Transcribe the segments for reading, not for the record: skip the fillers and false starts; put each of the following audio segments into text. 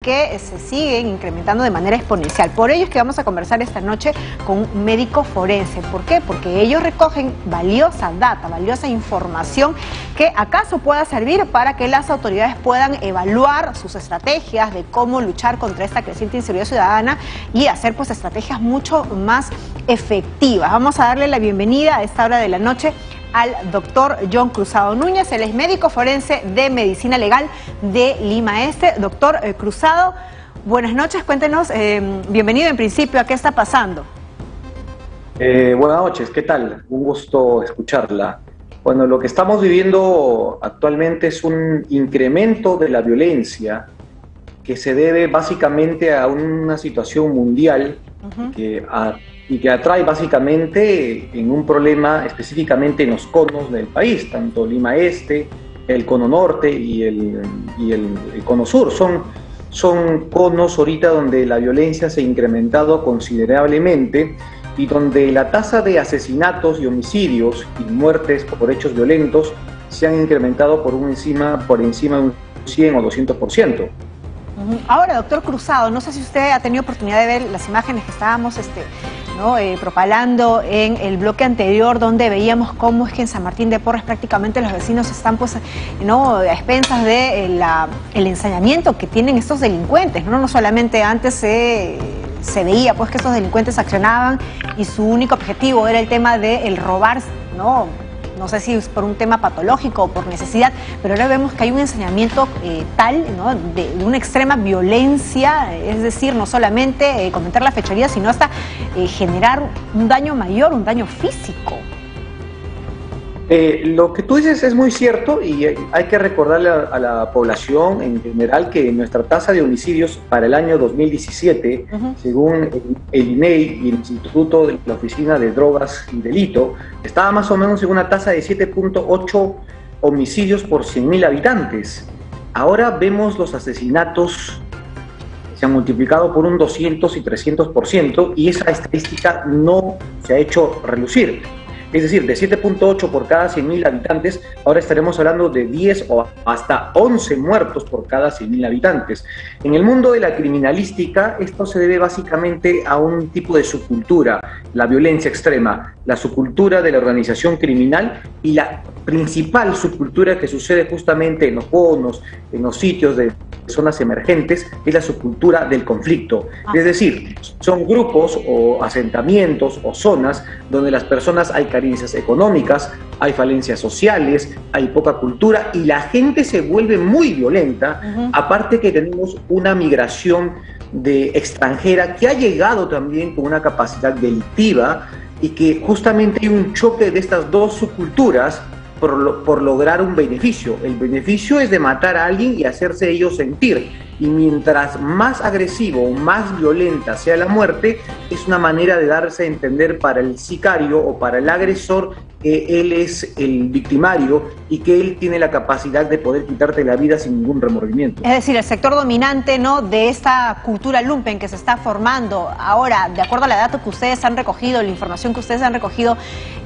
que se siguen incrementando de manera exponencial. Por ello es que vamos a conversar esta noche con un médico forense. ¿Por qué? Porque ellos recogen valiosa data, valiosa información que acaso pueda servir para que las autoridades puedan evaluar sus estrategias de cómo luchar contra esta creciente inseguridad ciudadana y hacer pues estrategias mucho más efectivas. Vamos a darle la bienvenida a esta hora de la noche al doctor John Cruzado Núñez. Él es médico forense de Medicina Legal de Lima Este. Doctor Cruzado, buenas noches, cuéntenos, bienvenido en principio, ¿a qué está pasando? Buenas noches, ¿qué tal? Un gusto escucharla. Bueno, lo que estamos viviendo actualmente es un incremento de la violencia que se debe básicamente a una situación mundial y que atrae básicamente en un problema específicamente en los conos del país, tanto Lima Este, el cono norte y el cono sur. Son conos ahorita donde la violencia se ha incrementado considerablemente y donde la tasa de asesinatos y homicidios y muertes por hechos violentos se han incrementado por encima de un 100 o 200%. Ahora, doctor Cruzado, no sé si usted ha tenido oportunidad de ver las imágenes que estábamos propalando en el bloque anterior, donde veíamos cómo es que en San Martín de Porres prácticamente los vecinos están a expensas de el ensañamiento que tienen estos delincuentes. No solamente antes se veía pues que estos delincuentes accionaban y su único objetivo era el tema de el robar, no sé si es por un tema patológico o por necesidad, pero ahora vemos que hay un ensañamiento tal, de una extrema violencia, es decir, no solamente cometer la fechoría, sino hasta generar un daño mayor, un daño físico. Lo que tú dices es muy cierto y hay que recordarle a la población en general que nuestra tasa de homicidios para el año 2017, según el INEI y el Instituto de la Oficina de Drogas y Delito, estaba más o menos en una tasa de 7.8 homicidios por 100.000 habitantes. Ahora vemos los asesinatos se han multiplicado por un 200 y 300% y esa estadística no se ha hecho relucir. Es decir, de 7.8 por cada 100.000 habitantes, ahora estaremos hablando de 10 o hasta 11 muertos por cada 100.000 habitantes. En el mundo de la criminalística, esto se debe básicamente a un tipo de subcultura, la violencia extrema, la subcultura de la organización criminal y la principal subcultura que sucede justamente en los conos, en los sitios de zonas emergentes, es la subcultura del conflicto. Es decir, son grupos o asentamientos o zonas donde las personas hay carencias económicas, hay falencias sociales, hay poca cultura y la gente se vuelve muy violenta, aparte que tenemos una migración extranjera que ha llegado también con una capacidad delictiva y que justamente hay un choque de estas dos subculturas por lograr un beneficio. El beneficio es de matar a alguien y hacerse ellos sentir. Y mientras más agresivo, más violenta sea la muerte, es una manera de darse a entender para el sicario o para el agresor que él es el victimario y que él tiene la capacidad de poder quitarte la vida sin ningún remordimiento. Es decir, el sector dominante de esta cultura lumpen que se está formando ahora, de acuerdo a la data que ustedes han recogido, la información que ustedes han recogido,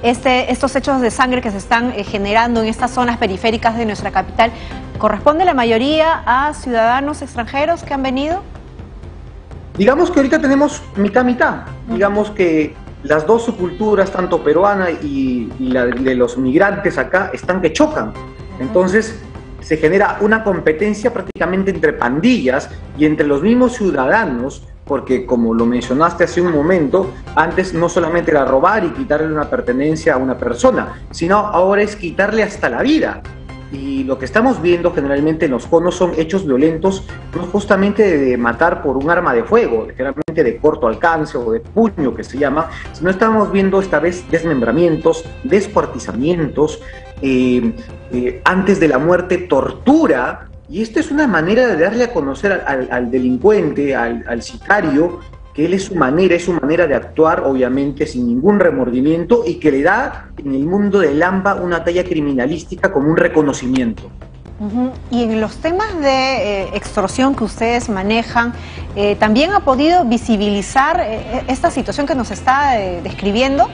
estos hechos de sangre que se están generando en estas zonas periféricas de nuestra capital, ¿corresponde la mayoría a ciudadanos extranjeros que han venido? Digamos que ahorita tenemos mitad-mitad. Digamos que las dos subculturas, tanto peruana y la de los migrantes acá, están que chocan. Entonces se genera una competencia prácticamente entre pandillas y entre los mismos ciudadanos, porque como lo mencionaste hace un momento, antes no solamente era robar y quitarle una pertenencia a una persona, sino ahora es quitarle hasta la vida. Y lo que estamos viendo generalmente en los conos son hechos violentos, no justamente de matar por un arma de fuego, generalmente de corto alcance o de puño que se llama, sino estamos viendo esta vez desmembramientos, descuartizamientos, antes de la muerte tortura, y esta es una manera de darle a conocer al delincuente, al sicario, que él es su manera de actuar, obviamente sin ningún remordimiento, y que le da en el mundo del AMPA una talla criminalística como un reconocimiento. Y en los temas de extorsión que ustedes manejan, ¿también ha podido visibilizar esta situación que nos está describiendo?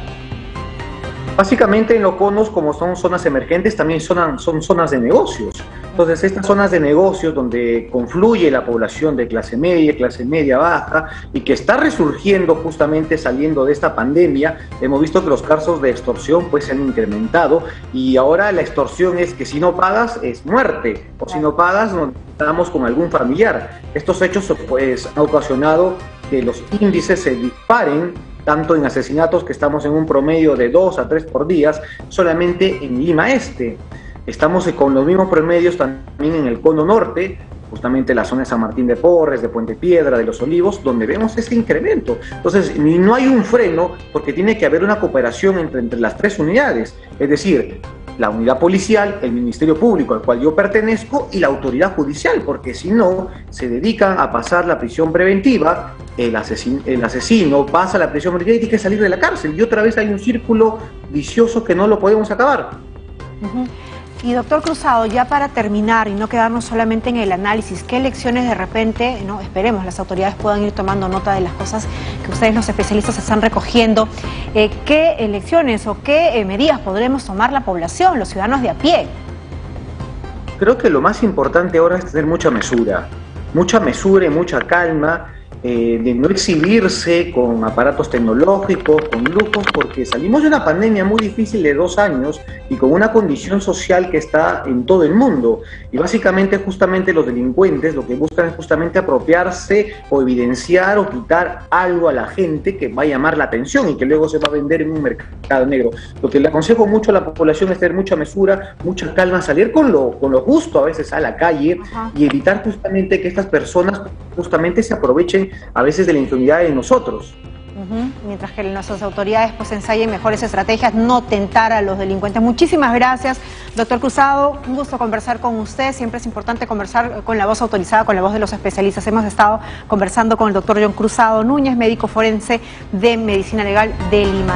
Básicamente en los conos, como son zonas emergentes, también son zonas de negocios. Entonces, estas zonas de negocios donde confluye la población de clase media baja, y que está resurgiendo justamente saliendo de esta pandemia, hemos visto que los casos de extorsión pues se han incrementado, y ahora la extorsión es que si no pagas es muerte, o si no pagas nos estamos con algún familiar. Estos hechos pues han ocasionado que los índices se disparen, tanto en asesinatos, que estamos en un promedio de 2 a 3 por día, solamente en Lima Este. Estamos con los mismos promedios también en el cono norte, justamente la zona de San Martín de Porres, de Puente Piedra, de Los Olivos, donde vemos este incremento. Entonces, no hay un freno, porque tiene que haber una cooperación entre las tres unidades, es decir, la unidad policial, el Ministerio Público al cual yo pertenezco y la autoridad judicial, porque si no, se dedican a pasar la prisión preventiva, el asesino pasa la prisión preventiva y tiene que salir de la cárcel, y otra vez hay un círculo vicioso que no lo podemos acabar. Y doctor Cruzado, ya para terminar y no quedarnos solamente en el análisis, ¿qué lecciones de repente, esperemos, las autoridades puedan ir tomando nota de las cosas que ustedes los especialistas están recogiendo? ¿Qué lecciones o qué medidas podremos tomar la población, los ciudadanos de a pie? Creo que lo más importante ahora es tener mucha mesura y mucha calma, de no exhibirse con aparatos tecnológicos, con lujos, porque salimos de una pandemia muy difícil de 2 años y con una condición social que está en todo el mundo. Y básicamente justamente los delincuentes lo que buscan es justamente apropiarse o evidenciar o quitar algo a la gente que va a llamar la atención y que luego se va a vender en un mercado negro. Lo que le aconsejo mucho a la población es tener mucha mesura, mucha calma, salir con lo justo a veces a la calle y evitar justamente que estas personas justamente se aprovechen a veces de la ingenuidad de nosotros. Mientras que nuestras autoridades pues ensayen mejores estrategias, no tentar a los delincuentes. Muchísimas gracias, doctor Cruzado. Un gusto conversar con usted. Siempre es importante conversar con la voz autorizada, con la voz de los especialistas. Hemos estado conversando con el doctor John Cruzado Núñez, médico forense de Medicina Legal de Lima.